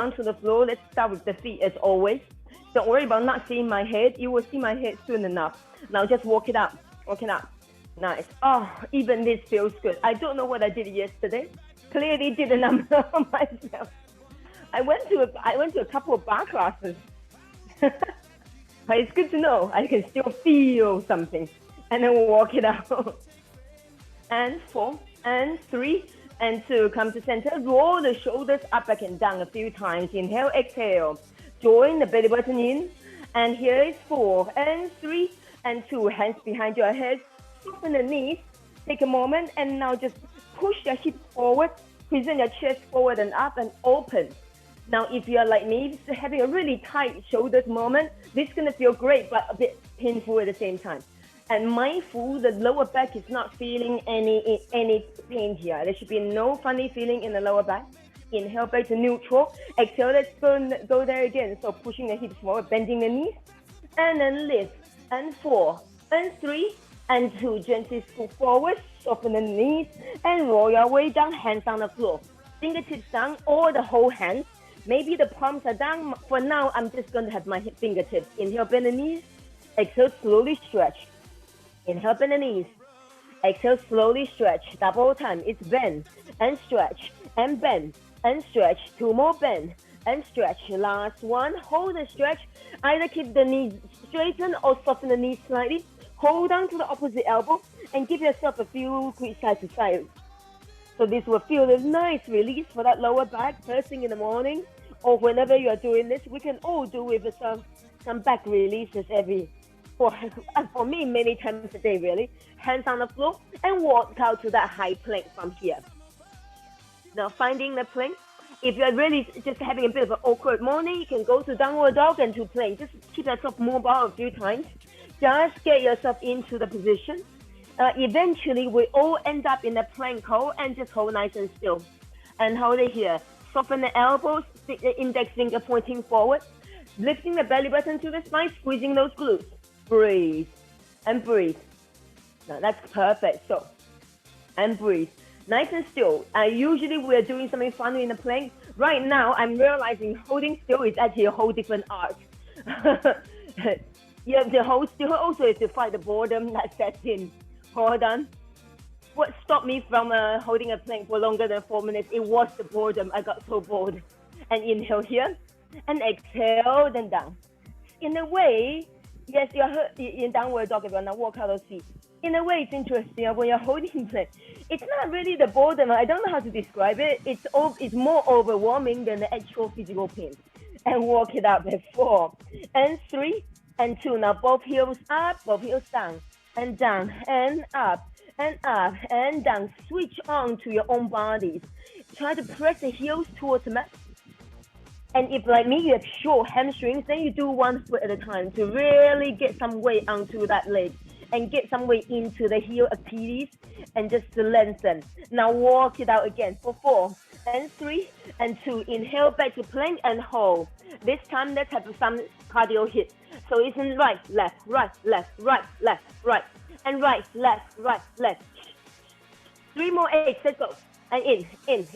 down to the floor. Let's start with the feet as always. Don't worry about not seeing my head. You will see my head soon enough. Now just walk it up. Walk it up. Nice. Oh, even this feels good. I don't know what I did yesterday. Clearly did a number on myself. I went to a couple of bar classes. But it's good to know I can still feel something. And then walk it out. And 4, and 3, and 2. Come to center. Roll the shoulders up, back, and down a few times. Inhale, exhale. Join the belly button in. And here is 4, and 3, and 2. Hands behind your head. Soften the knees. Take a moment, and now just push your hips forward. Present your chest forward and up, and open. Now, if you are like me, having a really tight shoulders moment, this is going to feel great, but a bit painful at the same time. And mindful, the lower back is not feeling any pain here. There should be no funny feeling in the lower back. Inhale back to neutral. Exhale, let's go there again. So pushing the hips forward, bending the knees. And then lift. And 4, and 3, and 2. Gently scoot forward, soften the knees, and roll your way down, hands on the floor. Fingertips down, or the whole hand. Maybe the palms are down. For now, I'm just going to have my fingertips. Inhale, bend the knees. Exhale, slowly stretch. Inhale, bend the knees. Exhale, slowly stretch. Double time. It's bend and stretch and bend and stretch. 2 more bend and stretch. Last one. Hold the stretch. Either keep the knees straighten or soften the knees slightly. Hold on to the opposite elbow and give yourself a few quick side to side. So this will feel a nice release for that lower back first thing in the morning, or whenever you are doing this. We can all do with some back releases for me many times a day really. Hands on the floor and walk out to that high plank from here. Now finding the plank. If you're really just having a bit of an awkward morning, you can go to downward dog and to plank. Just keep yourself mobile a few times. Just get yourself into the position. Eventually, we all end up in a plank hold and just hold nice and still. And hold it here. Soften the elbows, stick the index finger pointing forward. Lifting the belly button to the spine, squeezing those glutes. Breathe. And breathe. Now that's perfect. So, and breathe. Nice and still. Usually we're doing something funny in the plank. Right now, I'm realizing holding still is actually a whole different art. You have to hold still also is to fight the boredom that sets in. Hold on. What stopped me from holding a plank for longer than 4 minutes? It was the boredom. I got so bored. And inhale here. And exhale, then down. In a way, yes, you're in downward dog. If you're not walk out those feet. In a way, it's interesting. When you're holding plank, it's not really the boredom. I don't know how to describe it. It's more overwhelming than the actual physical pain. And walk it up at 4, and 3, and 2. Now both heels up, both heels down, and up, and up, and down. Switch on to your own bodies. Try to press the heels towards the mat. And if, like me, you have short hamstrings, then you do 1 foot at a time to really get some weight onto that leg and get some weight into the heel Achilles and just to lengthen. Now walk it out again for 4, and 3, and 2. Inhale back to plank and hold. This time, let's have some cardio hit. So it's in right, left, right, left, right, left, right, and right, left, right, left. 3 more 8, let's go. And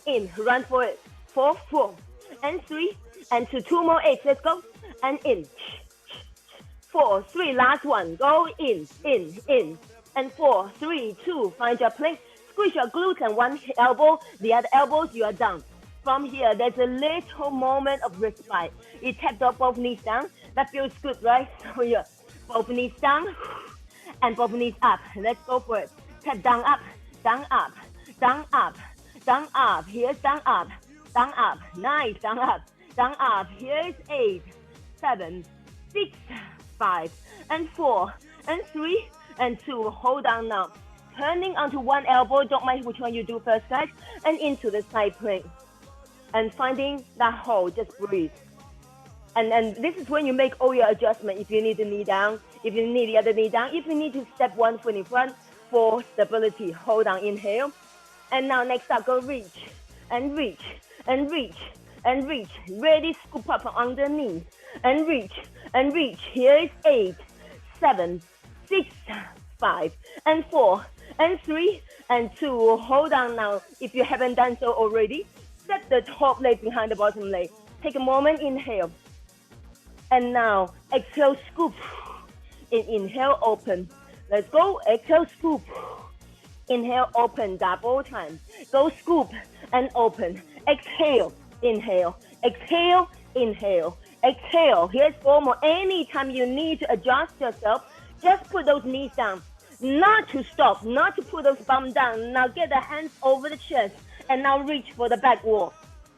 in, run for it. 4, 4, and 3, and 2. 2 more 8, let's go. And in. 4, 3, last one. Go in, and 4, 3, 2. Find your plank. Squeeze your glutes and one elbow. The other elbows, you are down. From here, there's a little moment of respite. You tap up both knees down. That feels good, right? So yeah, both knees down and both knees up. Let's go for it. Tap down, up, down, up, down, up, down, up. Here's down, up, down, up. Nice, down, up, down, up. Here's 8, 7, 6, 5, and 4, and 3, and 2. Hold on now. Turning onto one elbow. Don't mind which one you do first, guys. And into the side plank. And finding that hold, just breathe. And this is when you make all your adjustments. If you need the knee down, if you need the other knee down, if you need to step 1 foot in front for stability. Hold on, inhale. And now next up, go reach, and reach, and reach, and reach. Ready, scoop up from underneath, and reach, and reach. Here is 8, 7, 6, 5, and 4, and 3, and 2. Hold on now. If you haven't done so already, set the top leg behind the bottom leg. Take a moment, inhale. And now, exhale, scoop. Inhale, open. Let's go. Exhale, scoop. Inhale, open, double time. Go scoop and open. Exhale, inhale. Exhale, inhale. Exhale. Here's 4 more. Anytime you need to adjust yourself, just put those knees down. Not to stop, not to put those bums down. Now get the hands over the chest and now reach for the back wall.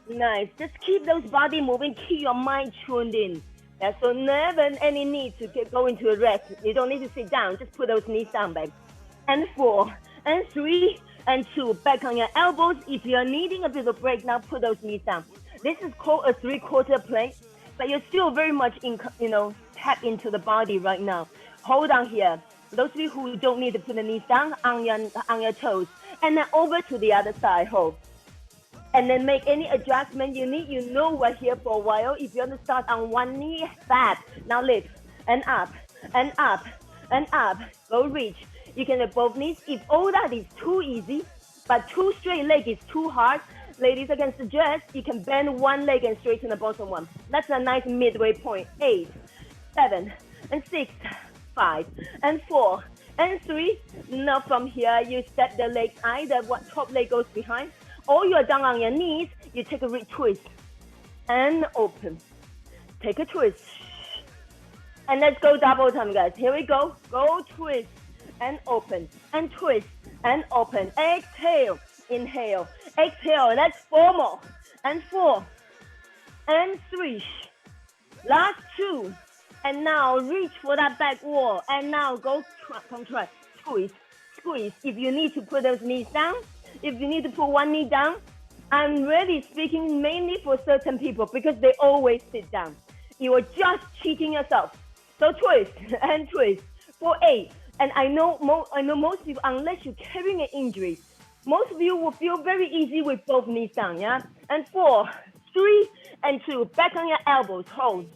Nice. Just keep those body moving. Keep your mind tuned in. Yeah, so never any need to go into a rest. You don't need to sit down. Just put those knees down, babe. And 4, and 3, and 2. Back on your elbows. If you're needing a bit of a break, now put those knees down. This is called a 3/4 plank, but you're still very much in, tap into the body right now. Hold on here. Those of you who don't need to put the knees down on your toes, and then over to the other side. Hold. And then make any adjustment you need. You know we're here for a while. If you want to start on one knee, fab. Now lift and up and up and up. Go reach. You can have both knees. If all that is too easy, but 2 straight legs is too hard, ladies, I can suggest you can bend one leg and straighten the bottom one. That's a nice midway point. 8, 7, and 6, 5, and 4, and 3. Now from here, you step the legs. Either what top leg goes behind, or you're down on your knees. You take a twist and open. Take a twist. And let's go double time, guys. Here we go. Go twist and open and twist and open. Exhale. Inhale. Exhale. That's 4 more. And 4. And 3. Last 2. And now reach for that back wall. And now go contract. Squeeze. Squeeze. If you need to put those knees down, if you need to put one knee down, I'm really speaking mainly for certain people because they always sit down. You are just cheating yourself. So twist and twist for 8. And I know most people, unless you're carrying an injury, most of you will feel very easy with both knees down, yeah? And 4, 3, and 2. Back on your elbows. Hold.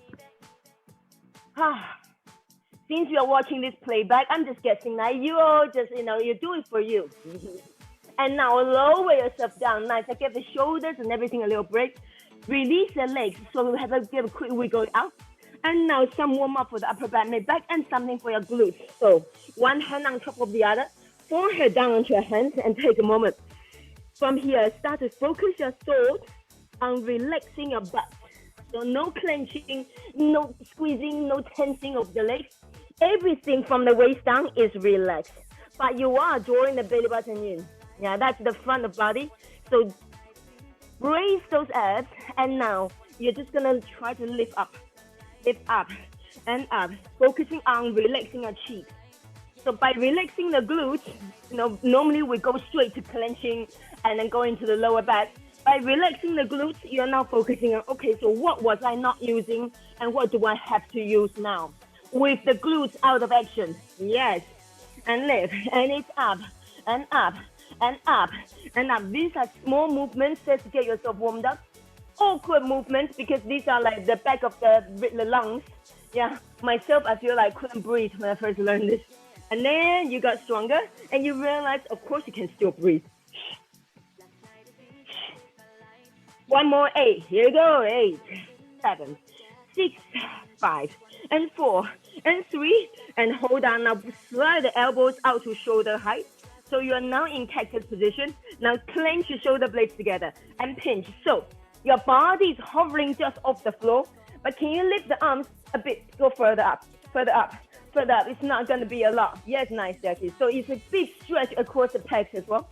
Since you're watching this playback, I'm just guessing that you're just, you do it for you. And now lower yourself down. Nice. I get the shoulders and everything a little break. Release the legs. So we have a quick wiggle out. And now some warm up for the upper back, mid back, and something for your glutes. So one hand on top of the other. Forehead down onto your hands and take a moment. From here, start to focus your thoughts on relaxing your butt. So no clenching, no squeezing, no tensing of the legs. Everything from the waist down is relaxed. But you are drawing the belly button in. Yeah, that's the front of body. So brace those abs. And now you're just going to try to lift up and up, focusing on relaxing your cheeks. So by relaxing the glutes, normally we go straight to clenching and then go into the lower back. By relaxing the glutes, you're now focusing on, okay, so what was I not using and what do I have to use now? With the glutes out of action. Yes. And lift. And it's up and up and up and up. These are small movements just to get yourself warmed up. Awkward movements because these are like the back of the lungs. Yeah, myself, I feel like I couldn't breathe when I first learned this. And then you got stronger and you realize, of course, you can still breathe. One more 8. Here we go. 8, 7, 6, 5, and 4, and 3. And hold on. Now slide the elbows out to shoulder height. So you are now in cactus position. Now clench your shoulder blades together and pinch. So your body is hovering just off the floor. But can you lift the arms a bit? Go further up, further up, further up. It's not going to be a lot. Yes, nice, Jackie. So it's a big stretch across the pecs as well.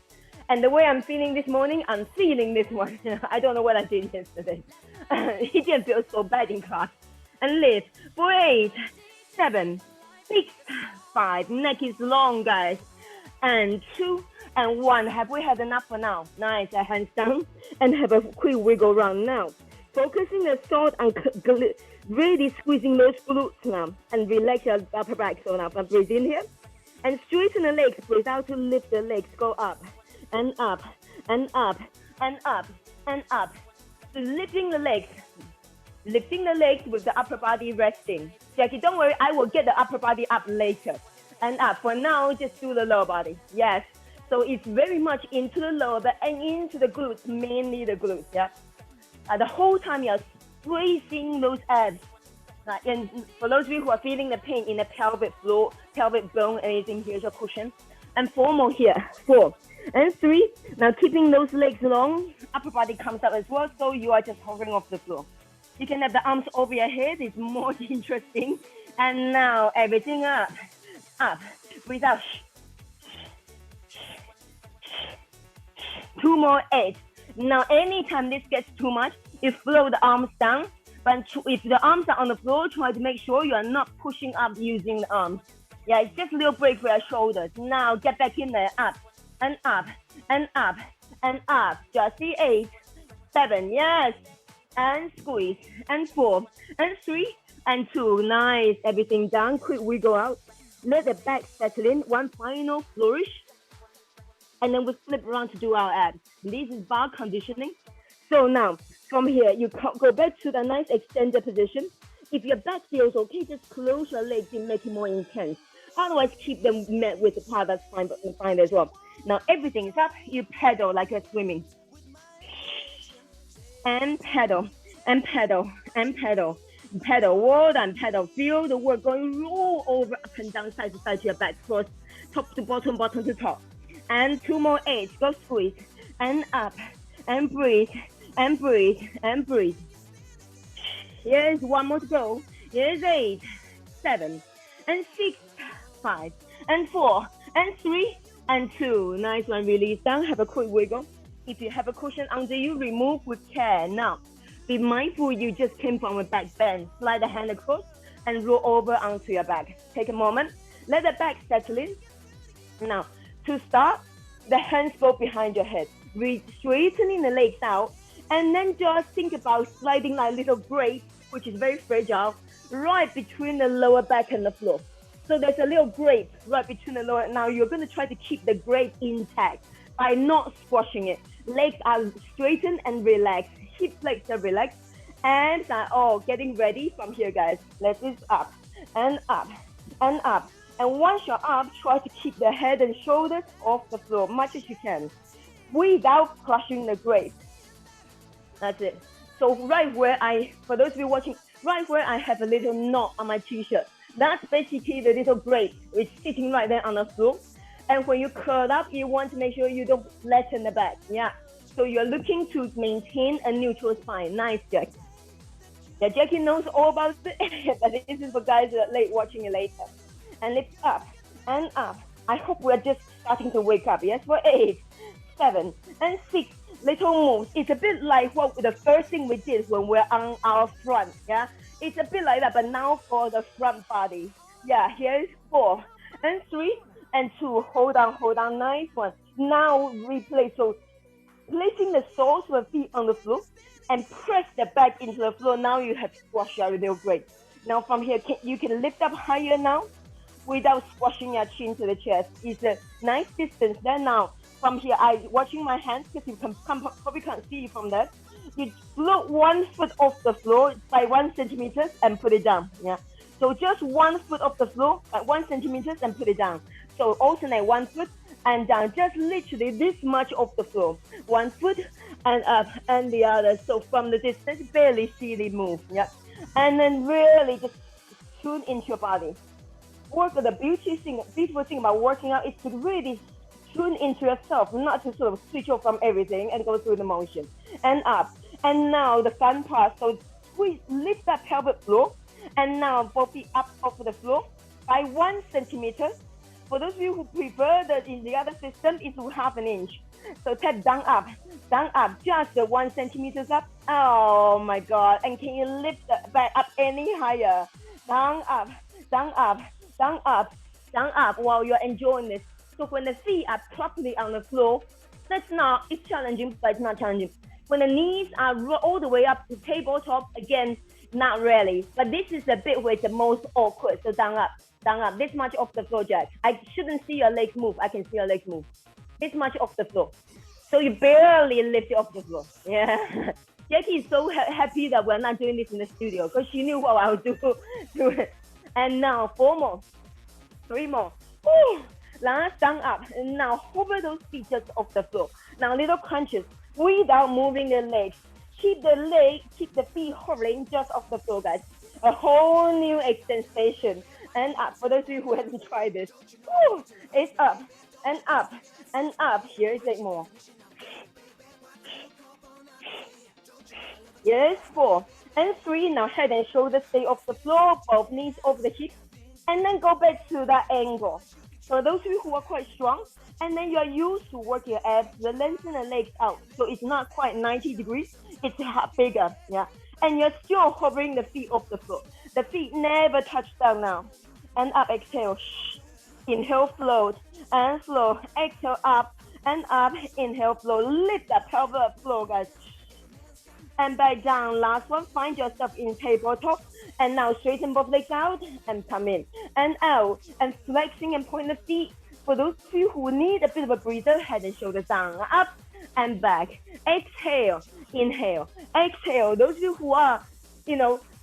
And the way I'm feeling this morning, I'm feeling this one. I don't know what I did yesterday. It didn't feel so bad in class. And lift for 8, 7, 6, 5. Neck is long, guys. And 2, and 1. Have we had enough for now? Nice. Hands down and have a quick wiggle round now. Focusing the thought on really squeezing those glutes now and relax your upper back. So now breathe in here and straighten the legs. Breathe out to lift the legs. Go up and up and up and up and up. So lifting the legs with the upper body resting. Jackie, don't worry, I will get the upper body up later. And up. For now, just do the lower body. Yes. So it's very much into the lower back and into the glutes, mainly the glutes. Yeah. The whole time you're squeezing those abs. And for those of you who are feeling the pain in the pelvic floor, pelvic bone, anything, here's your cushion. And 4 more here, 4 and 3. Now keeping those legs long, upper body comes up as well, so you are just hovering off the floor. You can have the arms over your head, it's more interesting. And now everything up, breathe out. 2 more 8. Now anytime this gets too much, you flow the arms down. But if the arms are on the floor, try to make sure you are not pushing up using the arms. Yeah, it's just a little break for your shoulders. Now get back in there, up and up and up and up. Just the 8, 7, yes. And squeeze, and 4, and 3, and 2. Nice, everything down, quick wiggle out. Let the back settle in, one final flourish. And then we flip around to do our abs. This is bar conditioning. So now, from here, you go back to the nice extended position. If your back feels okay, just close your legs and make it more intense. Otherwise, keep them met with the part, that's fine, but fine as well. Now, everything is up. You pedal like you're swimming. And pedal, and pedal, and pedal. Pedal, well done, pedal. Feel the work going roll over, up and down, side to side to your back. Cross, top to bottom, bottom to top. And 2 more 8. Go squeeze, and up, and breathe, and breathe, and breathe. Here's 1 more to go. Here's 8, 7, and 6, 5, and 4, and 3, and 2. Nice one. Release down. Have a quick wiggle. If you have a cushion under you, remove with care. Now, be mindful you just came from a back bend. Slide the hand across and roll over onto your back. Take a moment. Let the back settle in. Now, to start, the hands go behind your head. Straightening the legs out. And then just think about sliding like a little braid, which is very fragile, right between the lower back and the floor. So there's a little grate right between the lower. Now you're going to try to keep the grate intact by not squashing it. Legs are straightened and relaxed. Hip flexors are relaxed. And getting ready from here, guys. Let's just up and up and up. And once you're up, try to keep the head and shoulders off the floor much as you can without crushing the grate. That's it. So right where for those of you watching, right where I have a little knot on my t-shirt, that's basically the little grate. It's sitting right there on the floor. And when you curl up, you want to make sure you don't flatten the back. Yeah. So you're looking to maintain a neutral spine. Nice, Jack. Yeah, Jackie knows all about it, but this is for guys that are late watching it later. And lift up and up. I hope we're just starting to wake up. Yes, for 8, 7, and 6 little moves. It's a bit like what the first thing we did when we're on our front. Yeah, it's a bit like that, but now for the front body. Yeah, here's 4 and 3 and 2. Hold on. Nice one. Now replace. So placing the soles of the feet on the floor and press the back into the floor. Now you have squashed your real great. Now from here, you can lift up higher now without squashing your chin to the chest. It's a nice distance there. Now from here, I watching my hands because you probably can't see from there. You float 1 foot off the floor by 1 centimeter and put it down. Yeah. So just 1 foot off the floor by 1 centimeter and put it down. So alternate 1 foot and down, just literally this much off the floor. 1 foot and up and the other. So from the distance, barely see it move. Yeah. And then really just tune into your body. The beautiful thing about working out is to really tune into yourself, not to sort of switch off from everything and go through the motion. And up. And now the fun part. So lift that pelvic floor. And now both feet up off the floor by 1 centimeter. For those of you who prefer that in the other system, it's 1/2 inch. So tap down up, just 1 centimeter up. Oh my God. And can you lift the back up any higher? Down, up, down, up, down, up, down, up while you're enjoying this. So when the feet are properly on the floor, it's challenging, but it's not challenging. When the knees are all the way up to tabletop, again, not really. But this is the bit where it's the most awkward. So down, up, this much off the floor, Jack. I shouldn't see your legs move. I can see your legs move. This much off the floor. So you barely lift it off the floor. Yeah. Jackie is so happy that we're not doing this in the studio because she knew what I would do it. And now 4 more, 3 more. Woo! Last down, up. And now hover those feet just off the floor. Now little crunches without moving the legs. keep the feet hovering just off the floor, guys. A whole new extension. And up. For those of you who haven't tried this, woo, it's up and up and up. Here is it more. Yes, 4 and 3. Now head and shoulders stay off the floor, both knees over the hips, and then go back to that angle. So those of you who are quite strong, and then you're used to work your abs, you lengthen the legs out. So it's not quite 90 degrees, it's bigger, yeah. And you're still hovering the feet off the floor. The feet never touch down now. And up, exhale, inhale, float, and flow. Exhale, up and up, inhale, flow. Lift the pelvis up, flow, guys. And back down, last one, find yourself in tabletop. And now straighten both legs out and come in and out and flexing and point the feet. For those of you who need a bit of a breather, head and shoulders down, up and back. Exhale, inhale, exhale. Those of you who are,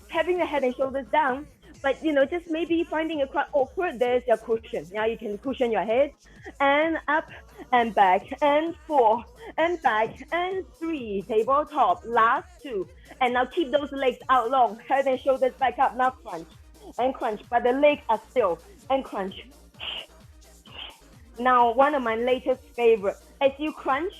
having the head and shoulders down, but, just maybe finding it quite awkward, there's your cushion. Now you can cushion your head and up and back and 4 and back and 3. Tabletop, last 2. And now keep those legs out long, head and shoulders back up. Now crunch and crunch, but the legs are still and crunch. Now, one of my latest favorite, as you crunch,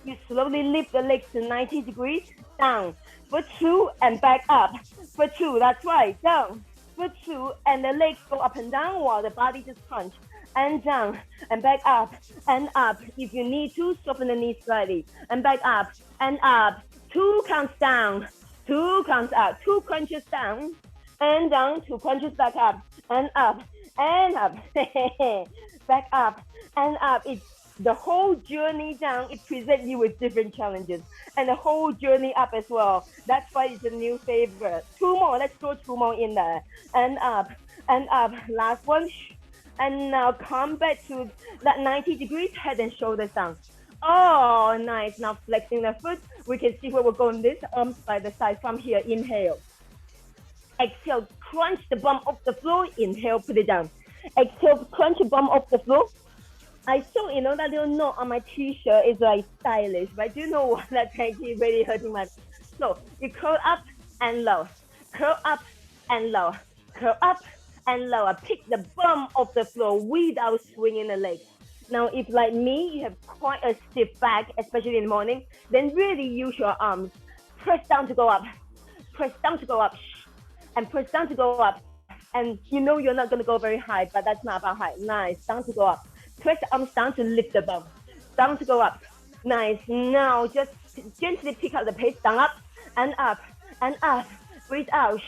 you slowly lift the legs to 90 degrees, down for 2 and back up for 2. That's right, down for 2, and the legs go up and down while the body just crunch and down and back up and up. If you need to, soften the knees slightly and back up and up. 2 counts down, 2 counts out, 2 crunches down and down, 2 crunches back up and up and up. Back up and up. It's the whole journey down. It presents you with different challenges, and the whole journey up as well. That's why it's a new favorite. 2 more. Let's throw 2 more in there. And up and up. Last one. And now come back to that 90 degrees, head and shoulders down. Oh, nice. Now flexing the foot. We can see where we're going. This arms by the side from here. Inhale. Exhale. Crunch the bum off the floor. Inhale. Put it down. Exhale. Crunch the bum off the floor. I saw, that little note on my t-shirt is like stylish, but do you know what? That's actually really hurting my... So you curl up and lower, curl up and lower, curl up and lower. Pick the bum off the floor without swinging the legs. Now, if like me, you have quite a stiff back, especially in the morning, then really use your arms. Press down to go up, press down to go up, and press down to go up. And you're not going to go very high, but that's not about height. Nice, down to go up. Press the arms down to lift the bum. Down to go up. Nice. Now just gently pick up the pace. Down, up and up and up. Breathe out.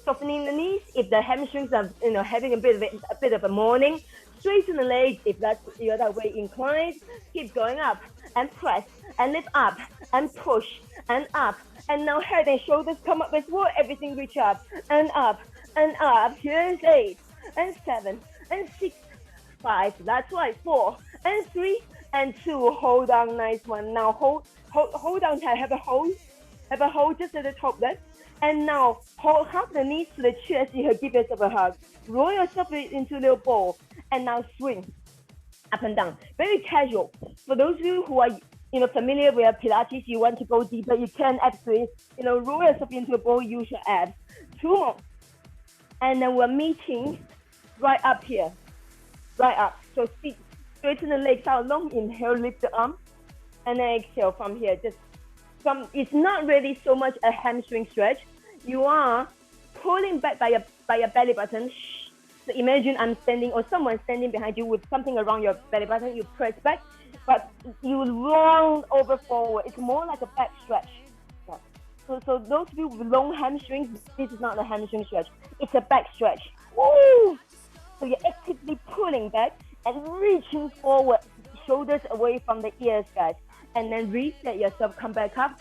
Softening the knees. If the hamstrings are having a bit of a morning, straighten the legs. If you're that way inclined, keep going up and press and lift up and push and up. And now head and shoulders come up as well. Everything reach up and up and up. Here's 8 and 7 and 6, 5. That's right. 4 and 3 and 2. Hold on, nice one. Now hold on tight. Have a hold just at the top there. And now hold half the knees to the chest. You give yourself a hug. Roll yourself into a little ball. And now swing up and down. Very casual. For those of you who are familiar with Pilates, you want to go deeper, you can actually roll yourself into a ball. Use your abs. 2 more. And then we're meeting right up here, right up. So straighten the legs out long. Inhale, lift the arm, and then exhale from here. It's not really so much a hamstring stretch. You are pulling back by your belly button. So imagine I'm standing or someone standing behind you with something around your belly button. You press back, but you roll over forward. It's more like a back stretch. Yeah. So those of you with long hamstrings, this is not a hamstring stretch. It's a back stretch. Woo! So you're actively pulling back and reaching forward, shoulders away from the ears, guys. And then reset yourself, come back up.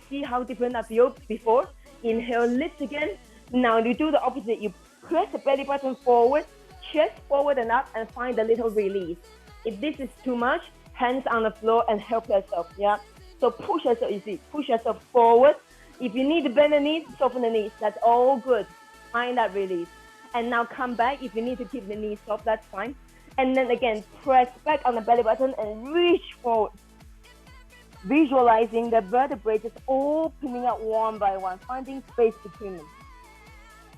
See how different I feel before. Inhale, lift again. Now you do the opposite. You press the belly button forward, chest forward and up, and find a little release. If this is too much, hands on the floor and help yourself, yeah? So push yourself, push yourself forward. If you need to bend the knees, soften the knees. That's all good. Find that release. And now come back. If you need to keep the knees soft, that's fine. And then again, press back on the belly button and reach forward. visualizing the vertebrae just opening up one by one, finding space between them.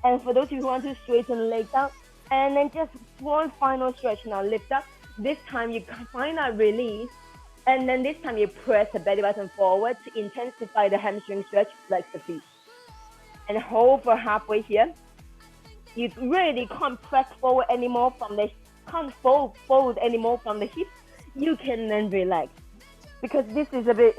And for those of you who want to straighten legs out, and then just one final stretch. Now lift up. This time you find that release, and then this time you press the belly button forward to intensify the hamstring stretch, flex the feet. And hold for halfway here. You really can't press forward anymore can't fold anymore from the hips. You can then relax. Because this is a bit,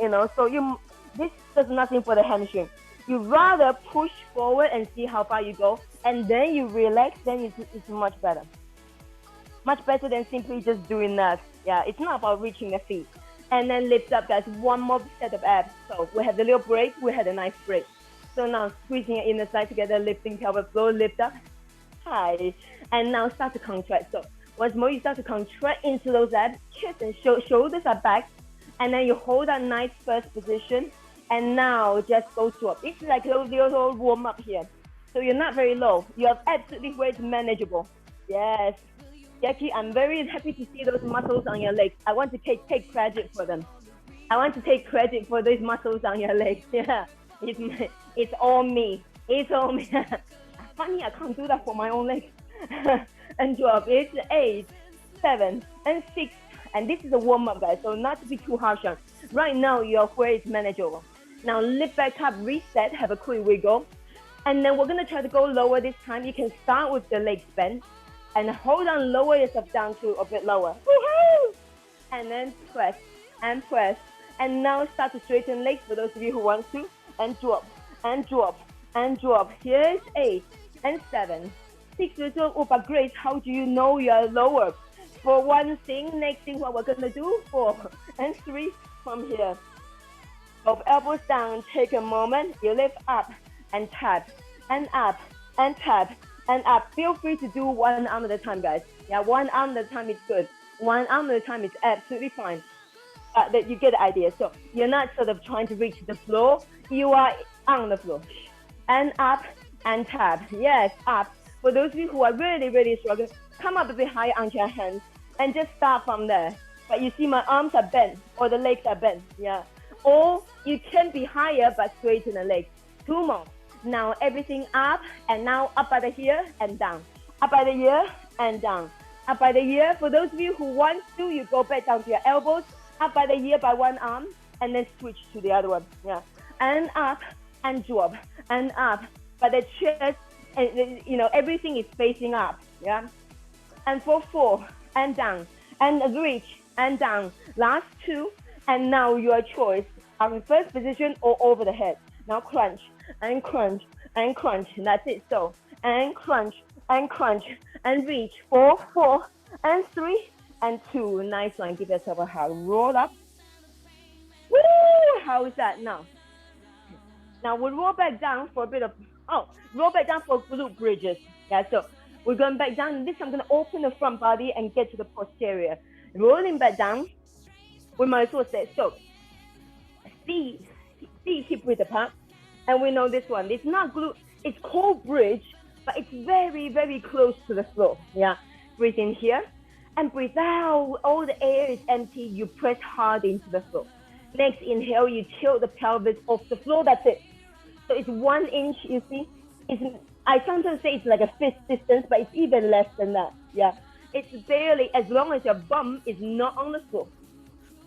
this does nothing for the hamstring. You rather push forward and see how far you go, and then you relax, then it's much better. Much better than simply just doing that. Yeah, it's not about reaching the feet. And then lift up, guys. One more set of abs. So we have the little break, we had a nice break. So now squeezing your inner side together, lifting pelvic floor, lift up, high. And now start to contract. So once more, you start to contract into those abs, chest and shoulders are back. And then you hold that nice first position. And now just go to up. It's like a little warm up here. So you're not very low. You are absolutely where it's manageable. Yes. Jackie, I'm very happy to see those muscles on your legs. I want to take credit for them. I want to take credit for those muscles on your legs. Yeah. It's all me. It's all me. Funny, I can't do that for my own legs. And drop. It's 8, 7, and 6. And this is a warm up, guys. So not to be too harsh on. Right now, you're where it's manageable. Now lift back up, reset, have a quick wiggle. And then we're going to try to go lower this time. You can start with the legs bent and hold on, lower yourself down to a bit lower. Woohoo! And then press and press. And now start to straighten legs for those of you who want to. And drop and drop and drop. Here's 8 and 7, 6. Oh, but Grace, how do you know you're lower? For one thing, next thing what we're going to do, 4 and 3 from here. Both elbows down, take a moment, you lift up and tap, and up, and tap, and up. Feel free to do one arm at a time, guys. Yeah, one arm at a time is good. One arm at a time is absolutely fine. That you get the idea. So you're not sort of trying to reach the floor, you are on the floor. And up, and tap. Yes, up. For those of you who are really, really struggling, come up a bit higher onto your hands, and just start from there. But you see my arms are bent, or the legs are bent, yeah. Or you can be higher but straighten the legs. 2 more. Now everything up, and now up by the ear and down. Up by the ear and down. Up by the ear. For those of you who want to, you go back down to your elbows. Up by the ear by one arm, and then switch to the other one. Yeah. And up and drop and up. By the chest, and everything is facing up. Yeah. And for 4 and down and reach and down. Last 2. And now your choice, on first position or over the head. Now crunch, and crunch, and crunch. That's it. So, and crunch, and crunch, and reach. 4, and 3, and 2. Nice one. Give yourself a hug. Roll up. Woo! How is that now? Now we'll roll back down for a bit of, roll back down for glute bridges. Yeah, so we're going back down. This I'm going to open the front body and get to the posterior. Rolling back down. We might as well say, so, see hip width apart, and we know this one. It's not glute, it's called bridge, but it's very, very close to the floor. Yeah, breathe in here, and breathe out. All the air is empty. You press hard into the floor. Next inhale, you tilt the pelvis off the floor. That's it. So it's 1 inch. You see, I sometimes say it's like a fist distance, but it's even less than that. Yeah, it's barely, as long as your bum is not on the floor.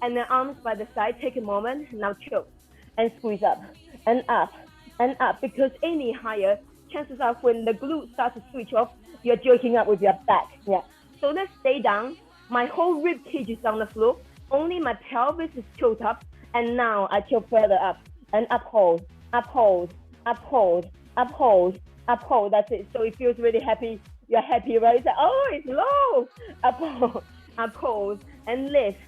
And the arms by the side, take a moment, now tilt and squeeze up and up and up, because any higher, chances are when the glutes start to switch off, you're jerking up with your back. Yeah. So let's stay down. My whole rib cage is on the floor. Only my pelvis is tilted up, and now I tilt further up and uphold, uphold, uphold, uphold, uphold. That's it. So it feels really happy. You're happy, right? It's like, oh, it's low. Uphold, uphold, and lift.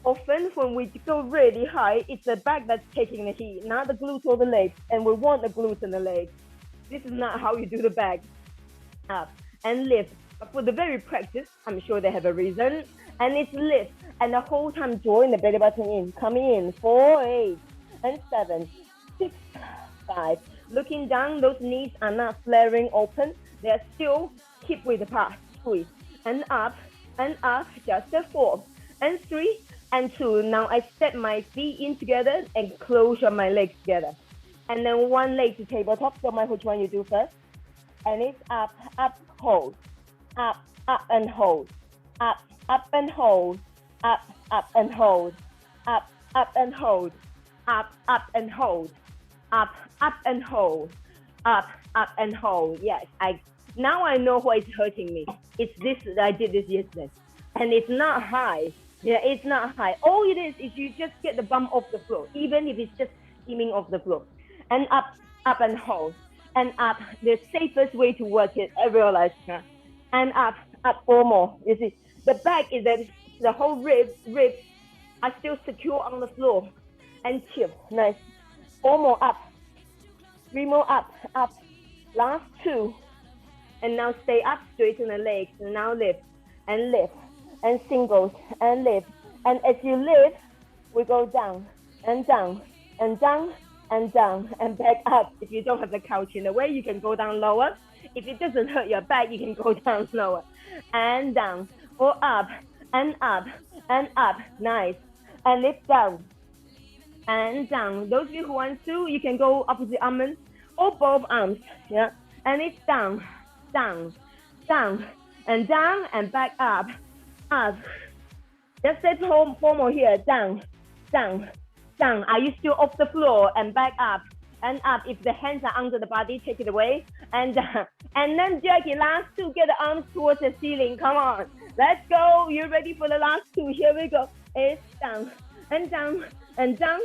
Often when we go really high, it's the back that's taking the heat, not the glutes or the legs. And we want the glutes and the legs. This is not how you do the back. Up and lift. But for the very practice, I'm sure they have a reason. And it's lift. And the whole time drawing the belly button in. Coming in. 4, 8, and 7, 6, 5. Looking down, those knees are not flaring open. They're still hip width apart. Squeeze. And up, just a 4, and 3, and 2. Now I step my feet in together and close on my legs together. And then one leg to tabletop. So which one you do first? And it's up, up, hold, up, up and hold, up and hold, up and hold, up and hold, up and hold, up and hold, up and hold. Yes, now I know why it's hurting me. It's this, I did this yesterday. And it's not high. Yeah, it's not high. All it is you just get the bum off the floor, even if it's just skimming off the floor. And up and hold. And up, the safest way to work it, I realized. And up 4 more. You see, the back is that the whole ribs are still secure on the floor. And chill, nice. 4 more up. 3 more up. Last 2. And now stay up, straighten the legs. And now lift, and singles, and lift. And as you lift, we go down, and down, and down, and down, and back up. If you don't have the couch in the way, you can go down lower. If it doesn't hurt your back, you can go down lower. And down, or up, and up, and up. Nice. And lift down, and down. Those of you who want to, you can go opposite arms, or both arms. Yeah. And it's down, down, down, and down, and back up. Just say 4 more here. Down, down, down. Are you still off the floor? And back up and up. If the hands are under the body, take it away. And down. And then Jackie, last 2, get the arms towards the ceiling. Come on. Let's go. You ready for the last 2? Here we go. It's down and down and down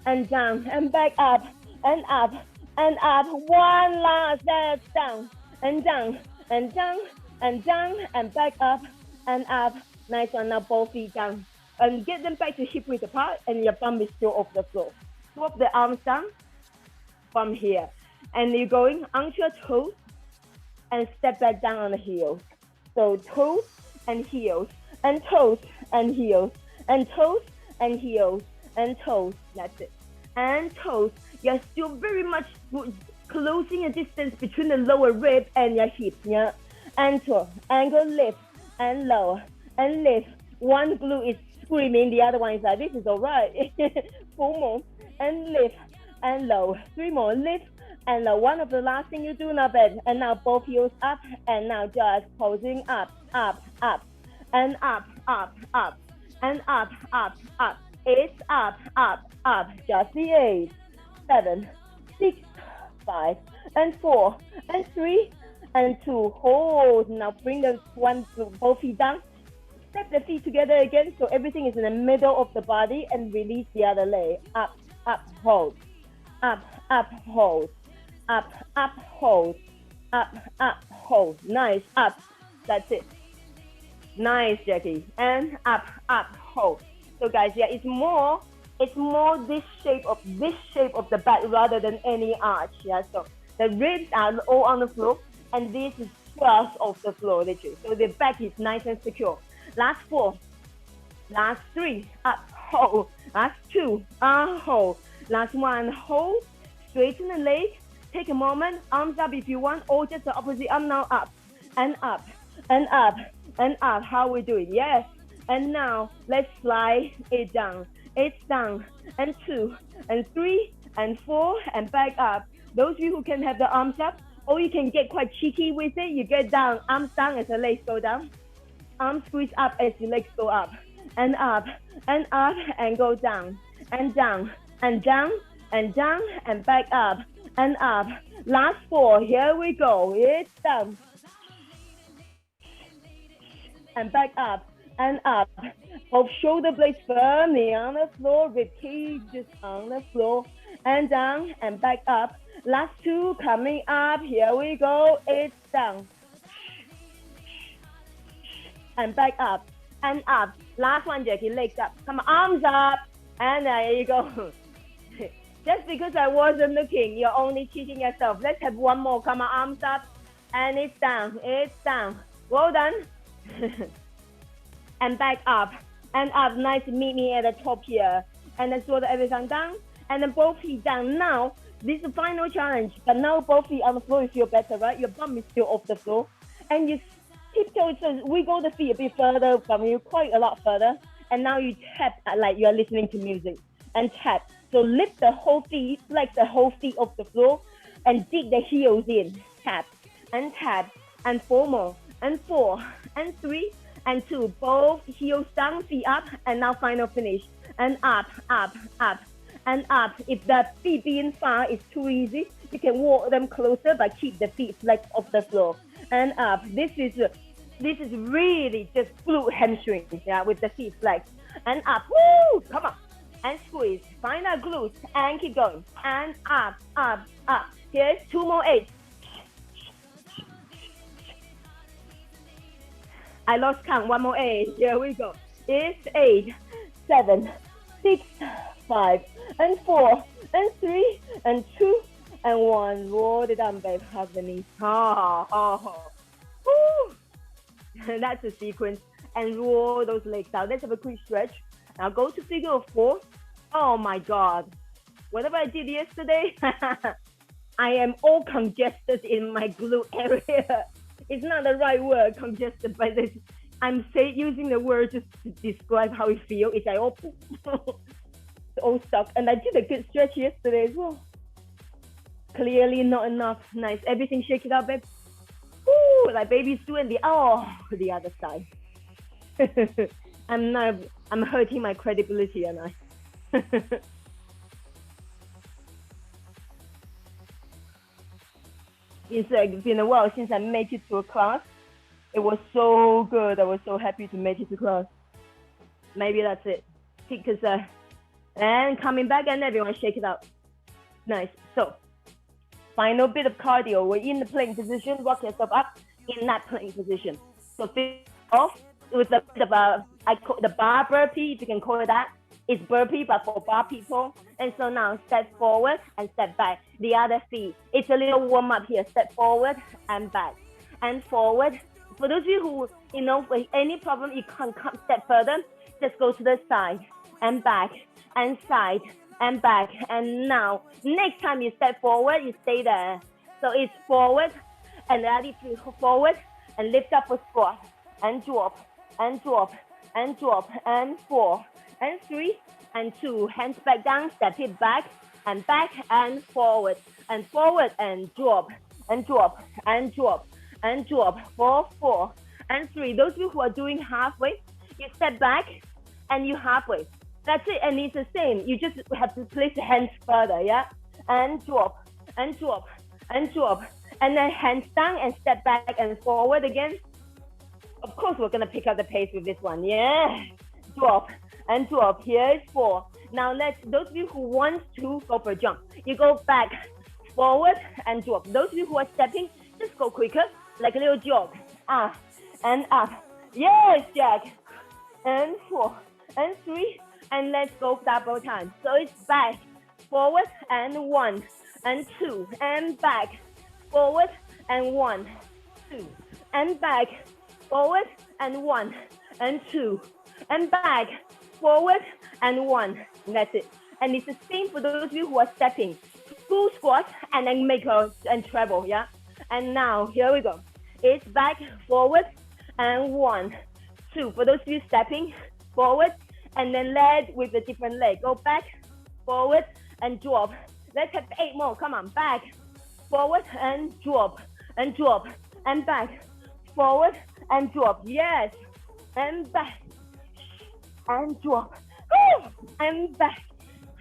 and down and back up and up and up. One last. That's down and down and down and down and back up and up. Nice one. Now both feet down. And get them back to hip width apart, and your bum is still off the floor. Swap the arms down from here. And you're going onto your toes and step back down on the heels. So toes and heels, and toes and heels, and toes and heels, and toes. That's it. And toes. You're still very much closing a distance between the lower rib and your hip. Yeah. And toe, angle, lift, and lower, and lift. One glute is screaming, the other one is like, this is all right. 4 more, and lift, and low. 3 more, lift, and low. One of the last thing you do, not bad. And now both heels up, and now just posing up, up, up, and up, and up. It's up, just the 8, 7, 6, 5, and 4, and 3, and 2. Hold. Now bring the both feet down. Step the feet together again, so everything is in the middle of the body, and release the other leg. Up, hold. Up, hold. Up, hold. Up, hold. Nice. Up. That's it. Nice, Jackie. And up, hold. So guys, yeah, it's more this shape of the back rather than any arch. Yeah. So the ribs are all on the floor, and this is thrust off the floor, literally. So the back is nice and secure. Last 4, last 3, up, hold. Last 2, hold. Last 1, hold. Straighten the leg. Take a moment, arms up if you want, or just the opposite arm now, up, and up, and up, and up. How we do it? Yes. And now let's slide it down. It's down, and 2, and 3, and 4, and back up. Those of you who can have the arms up, or you can get quite cheeky with it. You get down, arms down as the legs go down. Arms squeeze up as your legs go up, and up, and up, and go down, and down, and down, and down, and back up, and up. Last 4, here we go. It's down, and back up, and up. Both shoulder blades firmly on the floor, rib cages on the floor, and down, and back up. Last 2, coming up. Here we go. It's down, and back up, and up. Last one, Jackie, legs up. Come on, arms up, and there you go. Just because I wasn't looking, you're only cheating yourself. Let's have one more. Come on, arms up, and it's down, Well done. And back up, and up. Nice, meet me at the top here. And then sort of everything down, and then both feet down. Now, this is the final challenge, but now both feet on the floor, you feel better, right? Your bum is still off the floor, and you tiptoe, so wiggle the feet a bit further from you, quite a lot further, and now you tap like you are listening to music, and tap. So lift the whole feet, like the whole feet off the floor, and dig the heels in. Tap, and 4 more, and 4, and 3, and 2. Both heels down, feet up, and now final finish. And up, and up. If the feet being far is too easy, you can walk them closer, but keep the feet flat off the floor. And up. This is really just glute hamstrings, yeah, with the feet flex. And up, woo, come on. And squeeze, find our glutes, and keep going. And up. Here's 2 more 8. I lost count, 1 more 8. Here we go. It's 8, 7, 6, 5, and 4, and 3, and 2, and 1. Roll it down, babe. Hug the knees. Woo. That's the sequence. And roll those legs out. Let's have a quick stretch. Now go to figure of 4. Oh my God. Whatever I did yesterday, I am all congested in my glute area. It's not the right word, congested, but I'm using the word just to describe how it feels. It's like all stuck. And I did a good stretch yesterday as well. Clearly not enough. Nice. Everything shake it out, babe. Woo, like baby's doing the other side. I'm hurting my credibility, and I. It's been a while since I made it to a class. It was so good. I was so happy to make it to class. Maybe that's it. Because and coming back, and everyone shake it out. Nice. So final bit of cardio. We're in the plank position. Rock yourself up in that plank position. So finish off with a bit of I call the bar burpee, if you can call it that. It's burpee, but for bar people. And so now step forward and step back. The other feet. It's a little warm up here. Step forward and back and forward. For those of you who, for any problem, you can't come step further, just go to the side and back and side and back. And now, next time you step forward, you stay there. So it's forward and ready to forward and lift up a squat and drop and drop and drop and 4 and 3 and 2. Hands back down, step it back and forward and drop and drop and drop and drop. 4 and 3. Those of you who are doing halfway, you step back and you halfway. That's it, and it's the same. You just have to place the hands further, yeah? And drop and drop and drop. And then hands down and step back and forward again. Of course, we're gonna pick up the pace with this one, yeah? Drop and drop. Here is 4. Now those of you who want to go for a jump, you go back, forward and drop. Those of you who are stepping, just go quicker, like a little jog. And up. Yes, Jack. And 4 and 3, and let's go double time. So it's back, forward and 1 and 2 and back, forward and 1, 2 and back, forward and 1 and 2 and back, forward and 1. That's it. And it's the same for those of you who are stepping. Full squat and then make and treble, yeah? And now, here we go. It's back, forward and 1, 2. For those of you stepping, forward and then leg with a different leg. Go back, forward and drop. Let's have 8 more. Come on, back, forward and drop and drop and back, forward and drop. Yes, and back and drop. And back,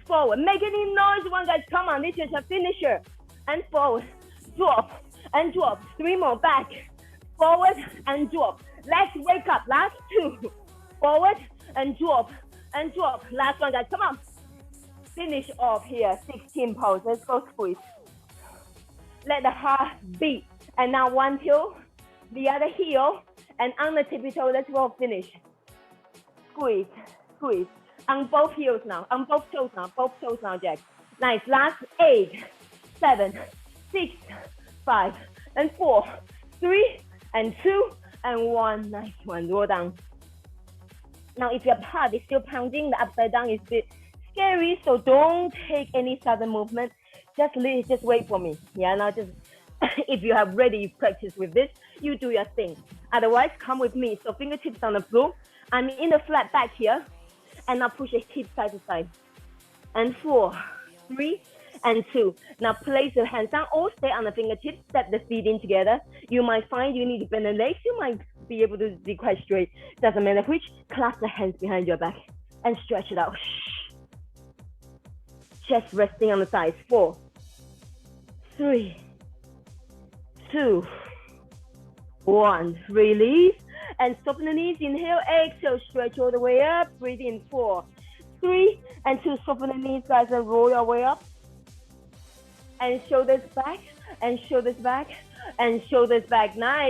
forward. Make any noise, one guys. Come on, this is a finisher. And forward, drop and drop. 3 more. Back, forward and drop. Let's wake up. Last 2. Forward and drop and drop. Last one, guys. Come on. Finish off here. 16 pose. Let's go squeeze. Let the heart beat. And now one heel, the other heel, and on the tippy toe. Let's go finish. Squeeze, squeeze. On both heels now. On both toes now. Both toes now, Jack. Nice. Last 8, 7, 6, 5, and 4, 3, and 2, and 1. Nice one. Roll down. Now, if your heart is still pounding, the upside down is a bit scary, so don't take any sudden movement. Just wait for me. Yeah, now just, if you have already practiced with this, you do your thing. Otherwise, come with me. So fingertips on the floor. I'm in the flat back here. And now push your hips side to side. And 4, 3, and 2. Now place your hands down or stay on the fingertips, step the feet in together. You might find you need to bend the legs. You might be able to be quite straight. Doesn't matter which. Clasp the hands behind your back and stretch it out. Chest resting on the sides. 4, 3, 2, 1. Release and soften the knees. Inhale, exhale, stretch all the way up. Breathe in. 4, 3, and 2. Soften the knees, guys, and roll your way up. And shoulders back, and shoulders back, and shoulders back. Nice.